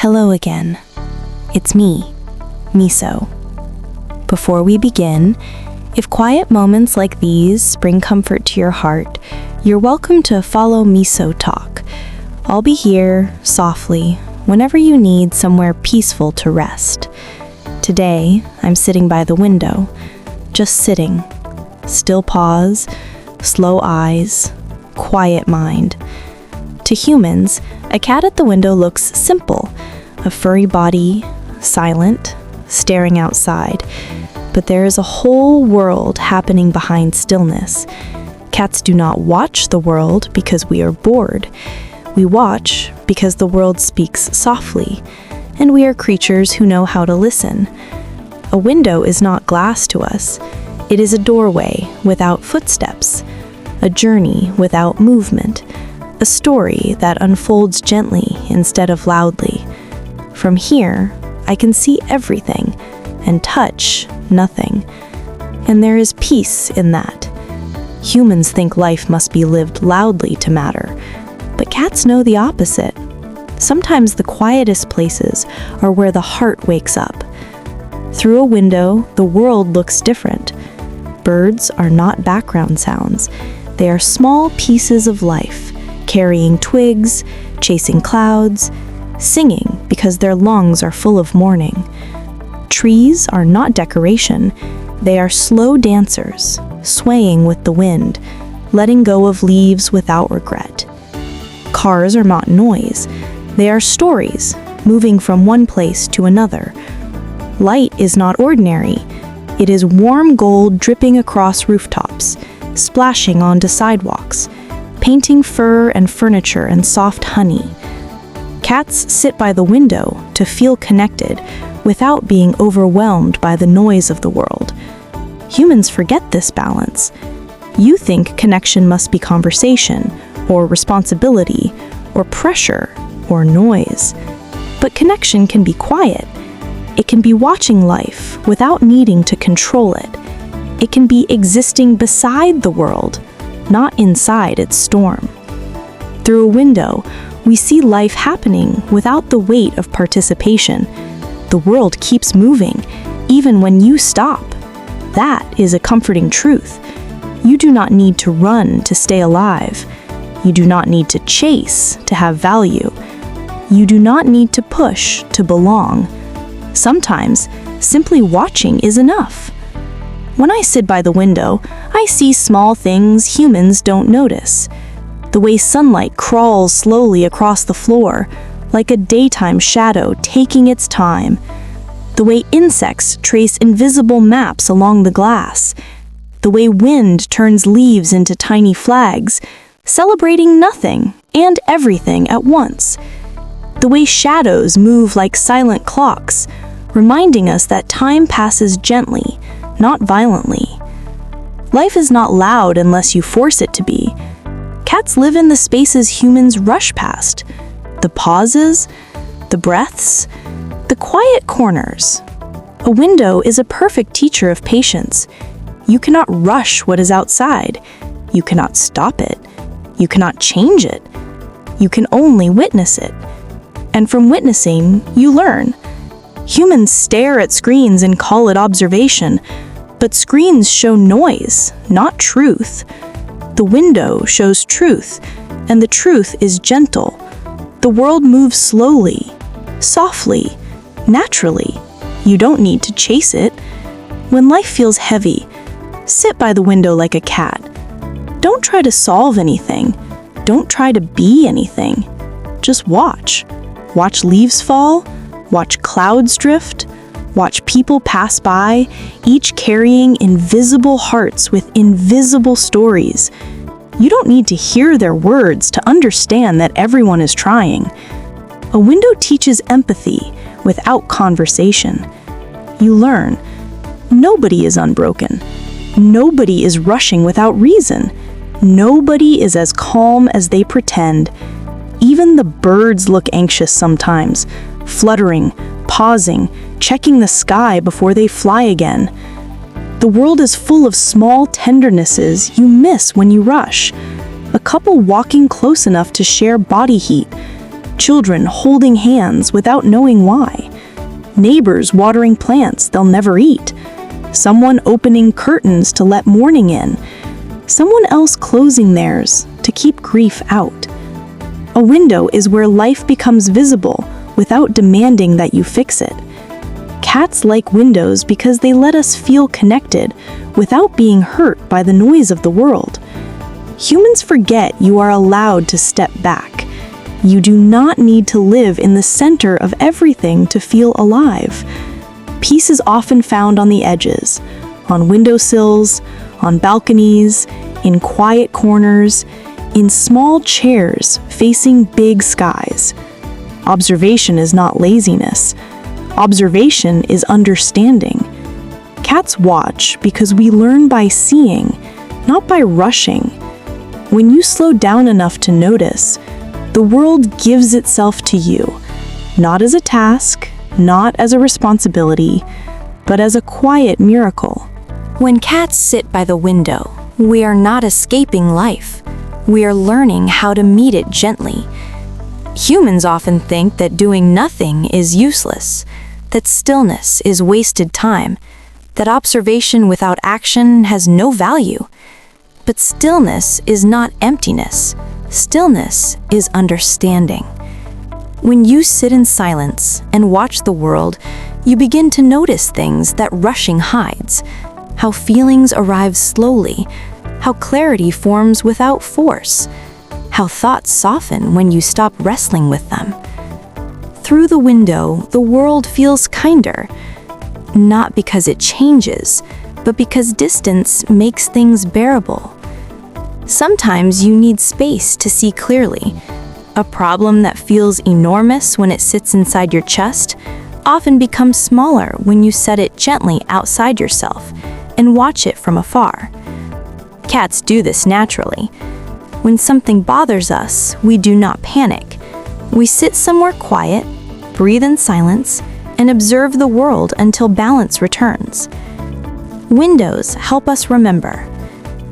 Hello again. It's me, Miso. Before we begin, if quiet moments like these bring comfort to your heart, you're welcome to follow MisoTalk. I'll be here, softly, whenever you need somewhere peaceful to rest. Today, I'm sitting by the window, just sitting. Still pause, slow eyes, quiet mind. To humans, a cat at the window looks simple, a furry body, silent, staring outside. But there is a whole world happening behind stillness. Cats do not watch the world because we are bored. We watch because the world speaks softly, and we are creatures who know how to listen. A window is not glass to us. It is a doorway without footsteps, a journey without movement, a story that unfolds gently instead of loudly. From here, I can see everything and touch nothing. And there is peace in that. Humans think life must be lived loudly to matter, but cats know the opposite. Sometimes the quietest places are where the heart wakes up. Through a window, the world looks different. Birds are not background sounds. They are small pieces of life, carrying twigs, chasing clouds, singing because their lungs are full of mourning. Trees are not decoration. They are slow dancers, swaying with the wind, letting go of leaves without regret. Cars are not noise. They are stories, moving from one place to another. Light is not ordinary. It is warm gold dripping across rooftops, splashing onto sidewalks, painting fur and furniture and soft honey. Cats sit by the window to feel connected without being overwhelmed by the noise of the world. Humans forget this balance. You think connection must be conversation, or responsibility, or pressure, or noise. But connection can be quiet. It can be watching life without needing to control it. It can be existing beside the world, not inside its storm. Through a window, we see life happening without the weight of participation. The world keeps moving, even when you stop. That is a comforting truth. You do not need to run to stay alive. You do not need to chase to have value. You do not need to push to belong. Sometimes, simply watching is enough. When I sit by the window, I see small things humans don't notice. The way sunlight crawls slowly across the floor, like a daytime shadow taking its time. The way insects trace invisible maps along the glass. The way wind turns leaves into tiny flags, celebrating nothing and everything at once. The way shadows move like silent clocks, reminding us that time passes gently, not violently. Life is not loud unless you force it to be. Cats live in the spaces humans rush past, the pauses, the breaths, the quiet corners. A window is a perfect teacher of patience. You cannot rush what is outside. You cannot stop it. You cannot change it. You can only witness it. And from witnessing, you learn. Humans stare at screens and call it observation, but screens show noise, not truth. The window shows truth, and the truth is gentle. The world moves slowly, softly, naturally. You don't need to chase it. When life feels heavy, sit by the window like a cat. Don't try to solve anything. Don't try to be anything. Just watch. Watch leaves fall. Watch clouds drift. Watch people pass by, each carrying invisible hearts with invisible stories. You don't need to hear their words to understand that everyone is trying. A window teaches empathy without conversation. You learn. Nobody is unbroken. Nobody is rushing without reason. Nobody is as calm as they pretend. Even the birds look anxious sometimes, fluttering, pausing, checking the sky before they fly again. The world is full of small tendernesses you miss when you rush. A couple walking close enough to share body heat. Children holding hands without knowing why. Neighbors watering plants they'll never eat. Someone opening curtains to let morning in. Someone else closing theirs to keep grief out. A window is where life becomes visible without demanding that you fix it. Cats like windows because they let us feel connected without being hurt by the noise of the world. Humans forget you are allowed to step back. You do not need to live in the center of everything to feel alive. Peace is often found on the edges, on windowsills, on balconies, in quiet corners, in small chairs facing big skies. Observation is not laziness. Observation is understanding. Cats watch because we learn by seeing, not by rushing. When you slow down enough to notice, the world gives itself to you, not as a task, not as a responsibility, but as a quiet miracle. When cats sit by the window, we are not escaping life. We are learning how to meet it gently. Humans often think that doing nothing is useless, that stillness is wasted time, that observation without action has no value. But stillness is not emptiness. Stillness is understanding. When you sit in silence and watch the world, you begin to notice things that rushing hides, how feelings arrive slowly, how clarity forms without force, how thoughts soften when you stop wrestling with them. Through the window, the world feels kinder, not because it changes, but because distance makes things bearable. Sometimes you need space to see clearly. A problem that feels enormous when it sits inside your chest often becomes smaller when you set it gently outside yourself and watch it from afar. Cats do this naturally. When something bothers us, we do not panic. We sit somewhere quiet, breathe in silence, and observe the world until balance returns. Windows help us remember.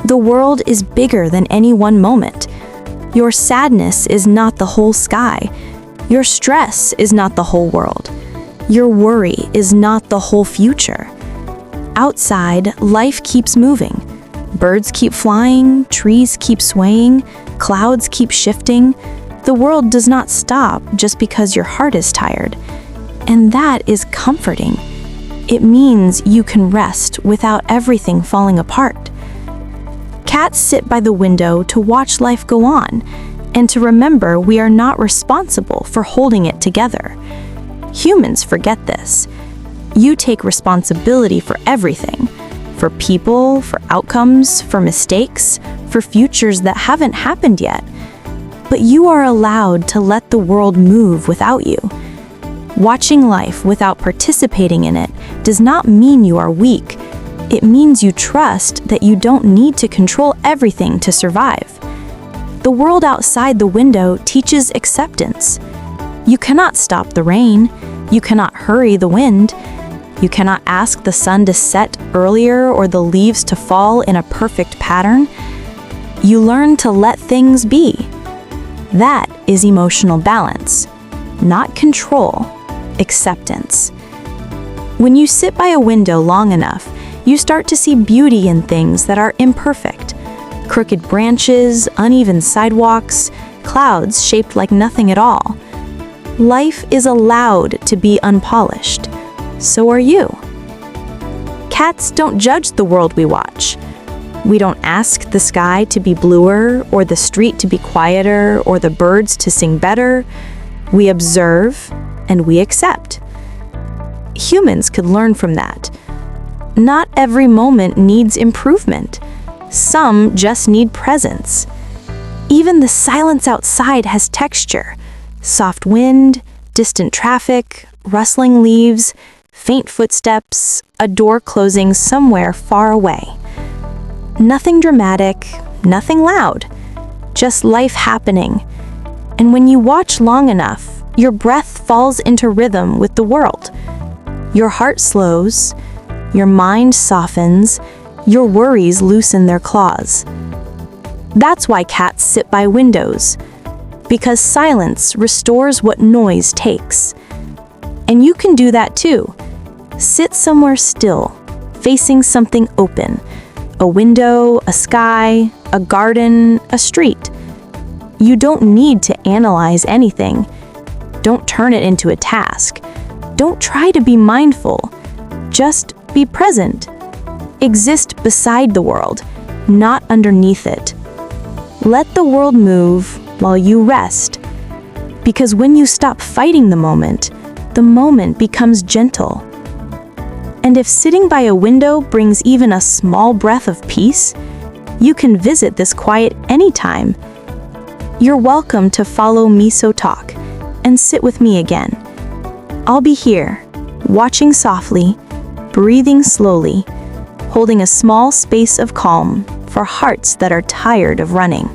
The world is bigger than any one moment. Your sadness is not the whole sky. Your stress is not the whole world. Your worry is not the whole future. Outside, life keeps moving. Birds keep flying, trees keep swaying, clouds keep shifting. The world does not stop just because your heart is tired. And that is comforting. It means you can rest without everything falling apart. Cats sit by the window to watch life go on, and to remember we are not responsible for holding it together. Humans forget this. You take responsibility for everything, for people, for outcomes, for mistakes, for futures that haven't happened yet. But you are allowed to let the world move without you. Watching life without participating in it does not mean you are weak. It means you trust that you don't need to control everything to survive. The world outside the window teaches acceptance. You cannot stop the rain. You cannot hurry the wind. You cannot ask the sun to set earlier or the leaves to fall in a perfect pattern. You learn to let things be. That is emotional balance, not control, acceptance. When you sit by a window long enough, you start to see beauty in things that are imperfect. Crooked branches, uneven sidewalks, clouds shaped like nothing at all. Life is allowed to be unpolished. So are you. Cats don't judge the world we watch. We don't ask the sky to be bluer, or the street to be quieter, or the birds to sing better. We observe and we accept. Humans could learn from that. Not every moment needs improvement. Some just need presence. Even the silence outside has texture. Soft wind, distant traffic, rustling leaves, faint footsteps, a door closing somewhere far away. Nothing dramatic, nothing loud, just life happening. And when you watch long enough, your breath falls into rhythm with the world. Your heart slows, your mind softens, your worries loosen their claws. That's why cats sit by windows. because silence restores what noise takes. And you can do that too. Sit somewhere still, facing something open. A window, a sky, a garden, a street. You don't need to analyze anything. Don't turn it into a task. Don't try to be mindful. Just be present. Exist beside the world, not underneath it. Let the world move while you rest. Because when you stop fighting the moment becomes gentle. And if sitting by a window brings even a small breath of peace, you can visit this quiet anytime. You're welcome to follow MisoTalk and sit with me again. I'll be here, watching softly, breathing slowly, holding a small space of calm for hearts that are tired of running.